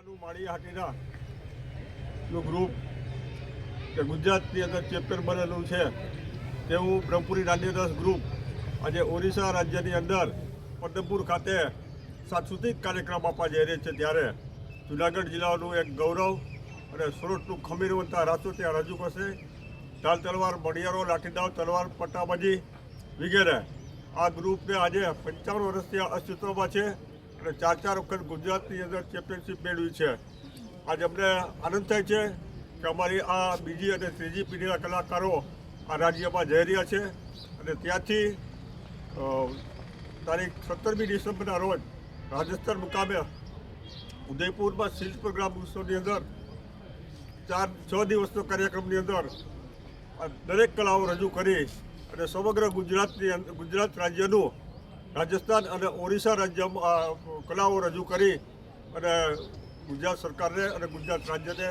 જિલ્લાનું માળી હાટીના નું ગ્રુપ કે ગુજરાતની અંદર ચેમ્પિયન બનેલું છે તેવું બ્રહ્મપુરી દાંડીદાસ ગ્રુપ આજે ઓરિસ્સા રાજ્યની અંદર પદ્મપુર ખાતે સાંસ્કૃતિક કાર્યક્રમ આપવા જઈ રહી છે ત્યારે જૂનાગઢ જિલ્લાનું એક ગૌરવ અને સુરતનું ખમીરવંતા રાસો ત્યાં રજૂ કરશે. ઢાલ તલવાર, મણિયારો, લાઠીદાવ, તલવાર, પટ્ટાબાજી વગેરે. આ ગ્રુપને આજે 55 વર્ષથી અસ્તિત્વમાં છે અને 4 વખત ગુજરાતની અંદર ચેમ્પિયનશિપ મેળવી છે. આજે અમને આનંદ થાય છે કે અમારી આ બીજી અને ત્રીજી પેઢીના કલાકારો આ રાજ્યમાં જઈ રહ્યા છે અને ત્યાંથી તારીખ 17મી ડિસેમ્બરના રોજ રાજસ્થાન મુકામે ઉદયપુરમાં શિલ્પ ગ્રામ ઉત્સવની અંદર 6 દિવસનો કાર્યક્રમની અંદર દરેક કલાઓ રજૂ કરી અને સમગ્ર ગુજરાત રાજ્યનું રાજસ્થાન અને ઓરિસ્સા રાજ્યમાં કલાઓ રજૂ કરી અને ગુજરાત સરકારને અને ગુજરાત રાજ્યને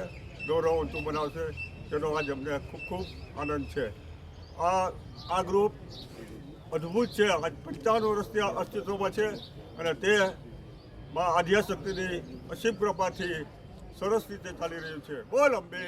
ગૌરવવંતું બનાવશે. તેનો આજ અમને ખૂબ ખૂબ આનંદ છે. આ ગ્રુપ અદ્ભુત છે. આજ 55 વર્ષથી અસ્તિત્વમાં છે અને તે મા આદ્યાશક્તિની અસીમ કૃપાથી સરસ રીતે ચાલી રહ્યું છે. બોલ અંબે.